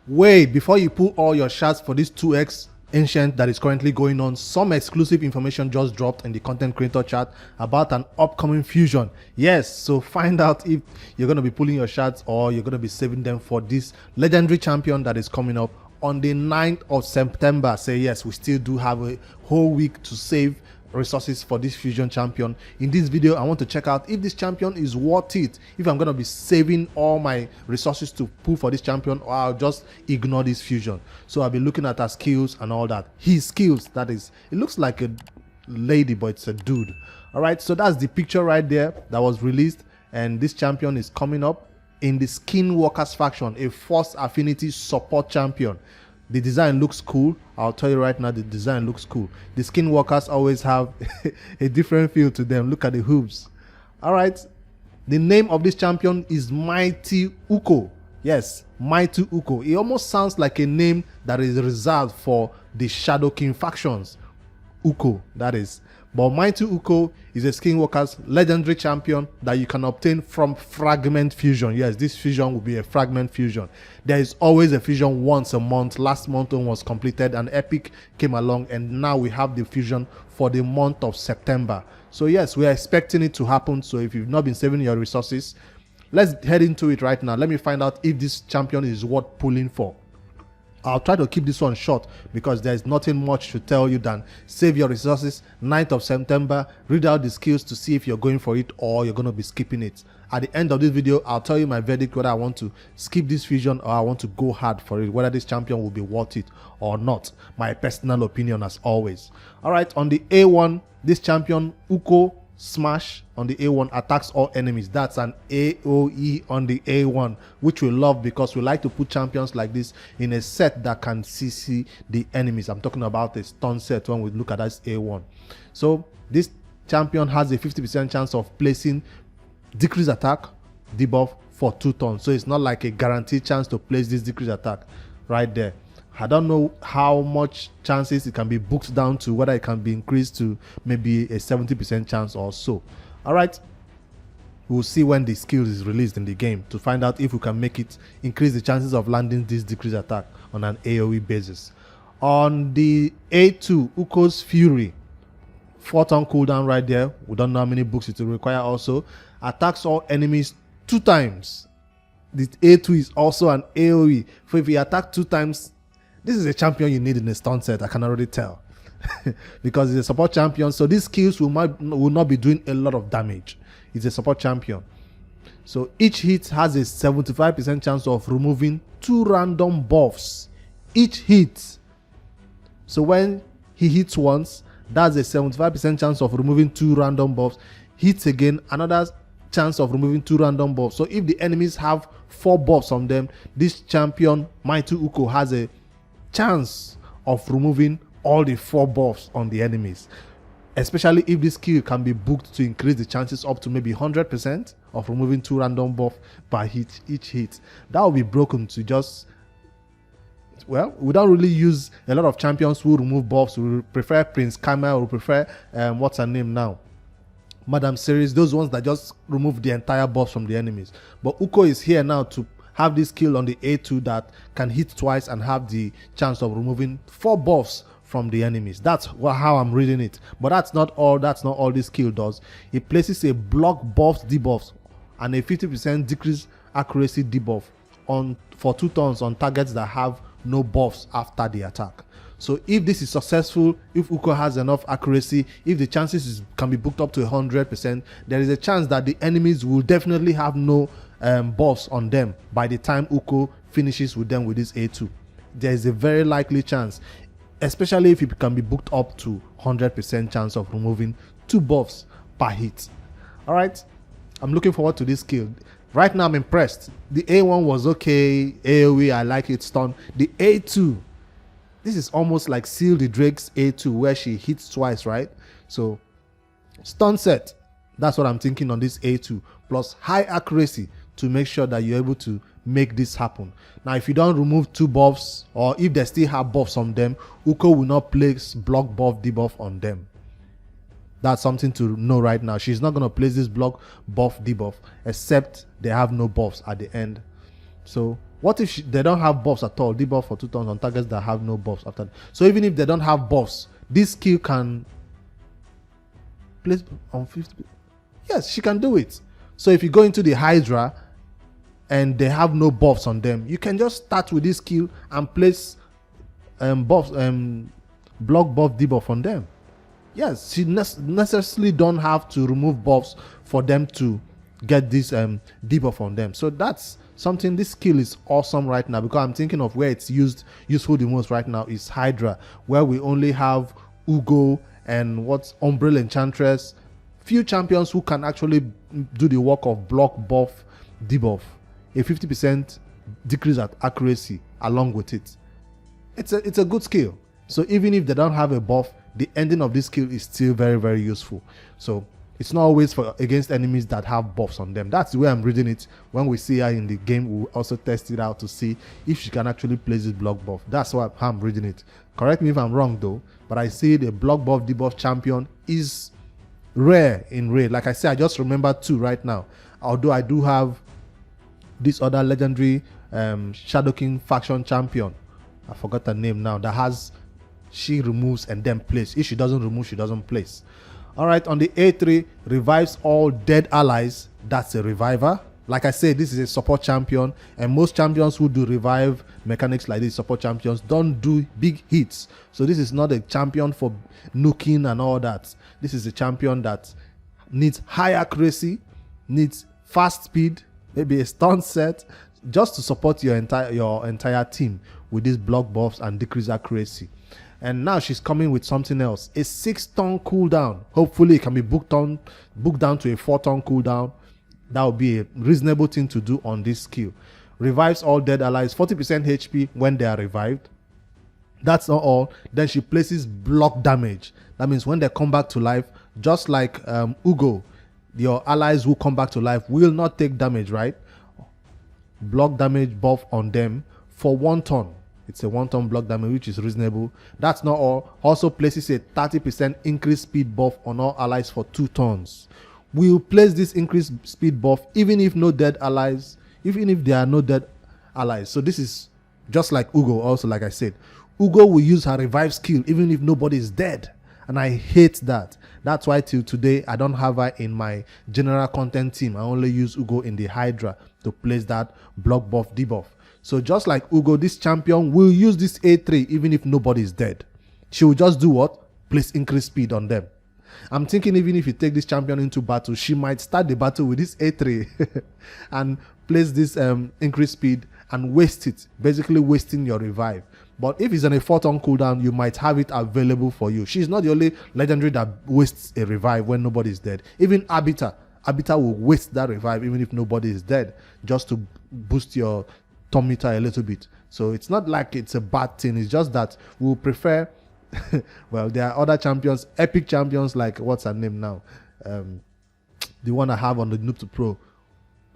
Wait, before you pull all your shots for this 2x ancient that is currently going on, some exclusive information just dropped in the content creator chat about an upcoming fusion. Yes, so find out if you're going to be pulling your shots or you're going to be saving them for this legendary champion that is coming up on the 9th of September. Say yes, we still do have a whole week to save resources for this fusion champion. In this video, I want to check out if this champion is worth it, if I'm going to be saving all my resources to pull for this champion, or I'll just ignore this fusion. So I'll be looking at her skills and all that. His skills, that is. It looks like a lady, but it's a dude. All right, so that's the picture right there that was released, and this champion is coming up in the Skinwalkers faction, a Force Affinity support champion. The design looks cool. I'll tell you right now, the design looks cool. The Skinwalkers always have a different feel to them. Look at the hooves. All right. The name of this champion is Mighty Ukko. Yes, Mighty Ukko. It almost sounds like a name that is reserved for the Shadow King factions. Ukko, that is. But Mighty Ukko is a Skinwalkers legendary champion that you can obtain from Fragment fusion. Yes, this fusion will be a Fragment fusion. There is always a fusion once a month. Last month one was completed and Epic came along, and now we have the fusion for the month of September. So yes, we are expecting it to happen. So if you've not been saving your resources, let's head into it right now. Let me find out if this champion is worth pulling for. I'll try to keep this one short because there's nothing much to tell you than save your resources, 9th of September, read out the skills to see if you're going for it or you're going to be skipping it. At the end of this video, I'll tell you my verdict whether I want to skip this fusion or I want to go hard for it, whether this champion will be worth it or not. My personal opinion as always. Alright, on the A1, this champion, Ukko Smash on the A1 attacks all enemies. That's an AoE on the A1, which we love because we like to put champions like this in a set that can CC the enemies. I'm talking about a stun set when we look at this A1. So this champion has a 50% chance of placing decreased attack debuff for 2 turns. So it's not like a guaranteed chance to place this decreased attack right there. I don't know how much chances it can be booked down to, whether it can be increased to maybe a 70% chance or so. All right, we'll see when the skill is released in the game to find out if we can make it increase the chances of landing this decreased attack on an AoE basis. On the A2, Ukko's Fury, 4-turn cooldown right there. We don't know how many books it will require. Also attacks all enemies 2 times. The A2 is also an AoE, so if you attack 2 times, this is a champion you need in a stun set. I can already tell because it's a support champion, so these skills will not be doing a lot of damage. It's a support champion, so each hit has a 75% chance of removing 2 random buffs each hit. So when he hits once, that's a 75% chance of removing 2 random buffs. Hits again, another chance of removing 2 random buffs. So if the enemies have 4 buffs on them, this champion Mighty Ukko has a chance of removing all the 4 buffs on the enemies, especially if this skill can be booked to increase the chances up to maybe 100% of removing 2 random buff per hit each hit. That will be broken to just, well, we don't really use a lot of champions who remove buffs. We prefer Prince Kaima, we prefer what's her name now, Madam Series, those ones that just remove the entire buffs from the enemies. But Ukko is here now to have this skill on the A2 that can hit twice and have the chance of removing 4 buffs from the enemies. That's how I'm reading it. But that's not all. That's not all this skill does. It places a block buffs debuff and a 50% decrease accuracy debuff on for 2 turns on targets that have no buffs after the attack. So if this is successful, if Ukko has enough accuracy, if the chances can be booked up to 100%, there is a chance that the enemies will definitely have no buffs on them by the time Ukko finishes with them with this A2. There is a very likely chance, especially if it can be booked up to 100% chance of removing 2 buffs per hit. All right, I'm looking forward to this skill. Right now I'm impressed. The A1 was okay, AoE, I like it, stun. The A2, this is almost like Seal the Drake's A2 where she hits twice, right? So stun set, that's what I'm thinking on this A2, plus high accuracy to make sure that you're able to make this happen. Now if you don't remove 2 buffs, or if they still have buffs on them, Ukko will not place block buff debuff on them. That's something to know right now. She's not going to place this block buff debuff except they have no buffs at the end. So What if they don't have buffs at all? Debuff for 2 turns on targets that have no buffs after. So even if they don't have buffs, this skill can place on 50. Yes, she can do it. So if you go into the Hydra and they have no buffs on them, you can just start with this skill and place buffs, block buff, debuff on them. Yes, she necessarily don't have to remove buffs for them to get this debuff on them. So that's something. This skill is awesome right now, because I'm thinking of where it's useful the most right now is Hydra, where we only have Ukko and what's Umbrella Enchantress, few champions who can actually do the work of block buff debuff, a 50% decrease at accuracy along with it. It's a good skill. So even if they don't have a buff, the ending of this skill is still very, very useful. So it's not always for against enemies that have buffs on them. That's the way I'm reading it. When we see her in the game, we'll also test it out to see if she can actually place this block buff. That's how I'm reading it. Correct me if I'm wrong though, but I see the block buff debuff champion is rare in raid. Like I said, I just remember 2 right now. Although I do have this other legendary Shadow King faction champion. I forgot her name now. That has, she removes and then place. If she doesn't remove, she doesn't place. Alright, on the A3, revives all dead allies. That's a reviver. Like I said, this is a support champion, and most champions who do revive mechanics like this, support champions, don't do big hits. So this is not a champion for nuking and all that. This is a champion that needs high accuracy, needs fast speed, maybe a stun set, just to support your entire team with these block buffs and decrease accuracy. And now she's coming with something else, a 6-turn cooldown. Hopefully it can be booked down to a 4-turn cooldown. That would be a reasonable thing to do on this skill. Revives all dead allies, 40% HP when they are revived. That's not all. Then she places block damage. That means when they come back to life, just like Ukko, your allies who come back to life will not take damage, right? Block damage buff on them for 1 turn. It's a 1-turn block damage, which is reasonable. That's not all. Also places a 30% increased speed buff on all allies for 2 turns. We'll place this increased speed buff even if no dead allies, even if there are no dead allies. So this is just like Ukko. Also, like I said, Ukko will use her revive skill even if nobody is dead, and I hate that. That's why till today I don't have her in my general content team. I only use Ukko in the Hydra to place that block buff debuff. So just like Ukko, this champion will use this A3 even if nobody is dead. She will just do what? Place increased speed on them. I'm thinking even if you take this champion into battle, she might start the battle with this A3 and place this increased speed and waste it, basically wasting your revive. But if it's on a 4-turn cooldown, you might have it available for you. She's not the only legendary that wastes a revive when nobody is dead. Even Arbiter will waste that revive even if nobody is dead, just to boost your turn meter a little bit. So it's not like it's a bad thing. It's just that we'll prefer well, there are other champions, epic champions like, what's her name now, the one I have on the Noob to Pro,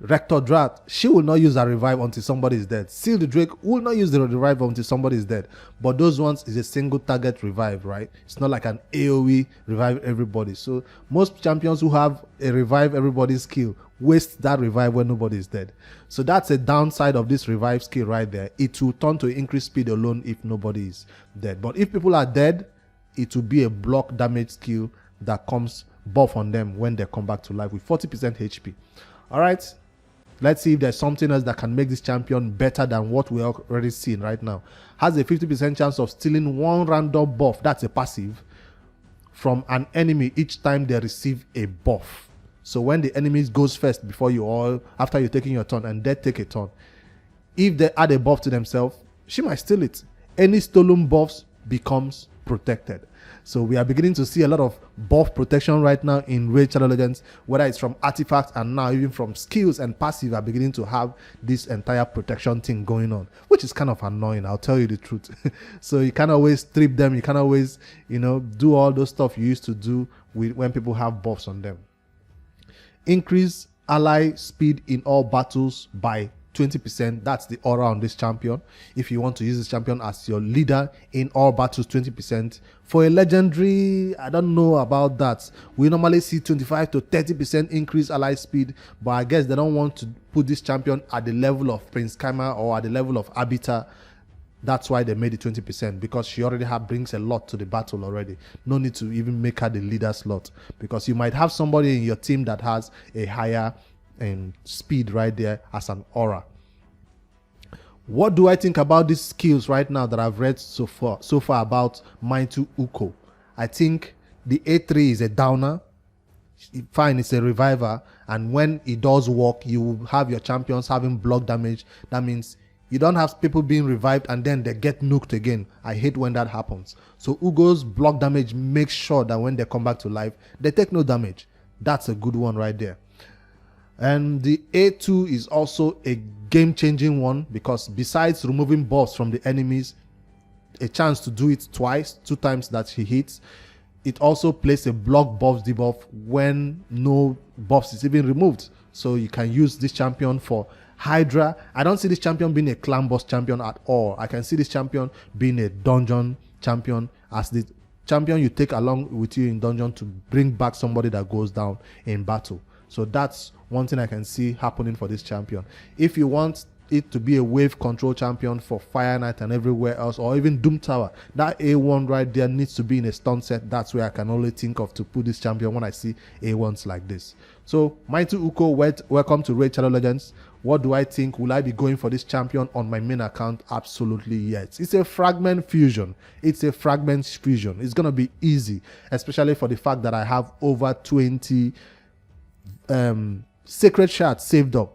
Rector Drat. She will not use her revive until somebody is dead. Seal the Drake will not use the revive until somebody is dead. But those ones is a single target revive, right? It's not like an AoE revive everybody. So most champions who have a revive everybody skill waste that revive when nobody is dead. So that's a downside of this revive skill right there. It will turn to increase speed alone if nobody is dead. But if people are dead, it will be a block damage skill that comes buff on them when they come back to life with 40% HP. All right. Let's see if there's something else that can make this champion better than what we're already seeing right now. Has a 50% chance of stealing 1 random buff, that's a passive, from an enemy each time they receive a buff. So when the enemy goes first before you, or after you're taking your turn and they take a turn, if they add a buff to themselves, she might steal it. Any stolen buffs becomes protected. So we are beginning to see a lot of buff protection right now in Raid Shadow Legends, whether it's from artifacts and now even from skills and passive are beginning to have this entire protection thing going on, which is kind of annoying, I'll tell you the truth. So you can't always strip them, you can't always, do all those stuff you used to do when people have buffs on them. Increase ally speed in all battles by 20%. That's the aura on this champion. If you want to use this champion as your leader in all battles, 20%. For a legendary, I don't know about that. We normally see 25 to 30% increase ally speed, but I guess they don't want to put this champion at the level of Prince Kaima or at the level of Abita. That's why they made it 20%, because she already brings a lot to the battle already. No need to even make her the leader slot, because you might have somebody in your team that has a higher speed right there as an aura. What do I think about these skills right now that I've read so far about Mighty Ukko? I think the A3 is a downer. Fine, it's a reviver, and when it does work, you will have your champions having block damage. That means you don't have people being revived and then they get nuked again. I hate when that happens. So Ukko's block damage makes sure that when they come back to life, they take no damage. That's a good one right there. And the A2 is also a game-changing one, because besides removing buffs from the enemies, a chance to do it twice, 2 times that she hits, it also plays a block buffs debuff when no buffs is even removed. So you can use this champion for Hydra. I don't see this champion being a clan boss champion at all. I can see this champion being a dungeon champion, as the champion you take along with you in dungeon to bring back somebody that goes down in battle. So that's one thing I can see happening for this champion. If you want it to be a wave control champion for Fire Knight and everywhere else, or even Doom Tower, that A1 right there needs to be in a stun set. That's where I can only think of to put this champion when I see A1s like this. So Mighty Ukko, welcome to Raid Shadow Legends. What do I think? Will I be going for this champion on my main account? Absolutely yes. It's a fragment fusion. It's a fragment fusion. It's going to be easy, especially for the fact that I have over 20 sacred shards saved up.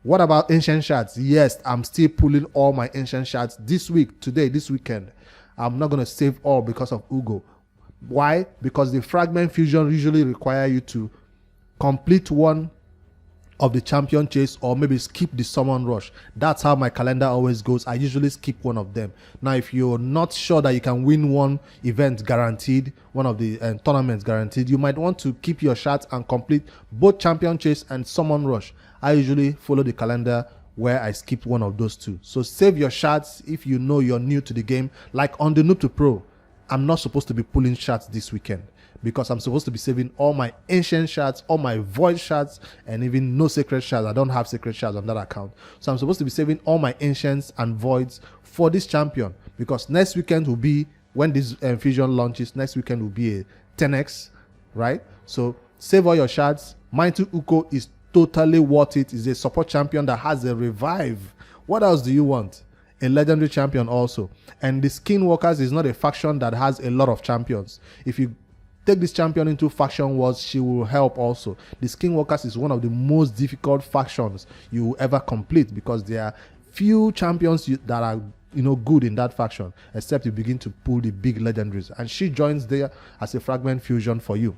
What about ancient shards? Yes, I'm still pulling all my ancient shards this week, today, this weekend. I'm not going to save all because of Ukko. Why? Because the fragment fusion usually require you to complete one of the champion chase, or maybe skip the summon rush. That's how my calendar always goes. I usually skip one of them. Now, if you're not sure that you can win one event guaranteed, one of the tournaments guaranteed, you might want to keep your shards and complete both champion chase and summon rush. I usually follow the calendar where I skip one of those two. So save your shards if you know you're new to the game. Like on the Noob to Pro, I'm not supposed to be pulling shards this weekend, because I'm supposed to be saving all my ancient shards, all my void shards, and even no sacred shards. I don't have sacred shards on that account. So I'm supposed to be saving all my ancients and voids for this champion, because next weekend will be, when this fusion launches, next weekend will be a 10x, right? So save all your shards. Mighty Ukko is totally worth it. It's a support champion that has a revive. What else do you want? A legendary champion also. And the Skinwalkers is not a faction that has a lot of champions. If you take this champion into faction wars, she will help also. The Skinwalkers is one of the most difficult factions you will ever complete, because there are few champions that are good in that faction, except you begin to pull the big legendaries, and she joins there as a fragment fusion for you.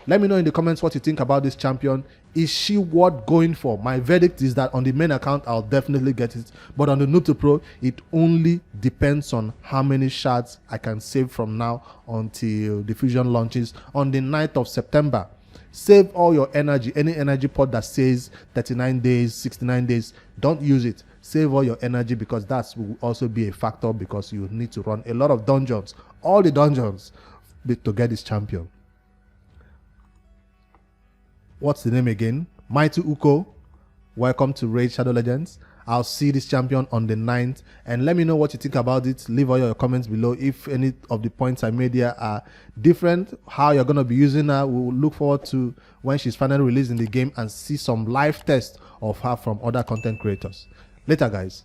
Let me know in the comments what you think about this champion. Is she worth going for? My verdict is that on the main account, I'll definitely get it. But on the Noob to Pro, it only depends on how many shards I can save from now until the fusion launches on the 9th of September. Save all your energy. Any energy pot that says 39 days, 69 days, don't use it. Save all your energy, because that will also be a factor, because you need to run a lot of dungeons, all the dungeons, to get this champion. What's the name again? Mighty Ukko. Welcome to Raid Shadow Legends. I'll see this champion on the 9th, and let me know what you think about it. Leave all your comments below. If any of the points I made here are different, how you're going to be using her, we'll look forward to when she's finally released in the game and see some live tests of her from other content creators. Later, guys.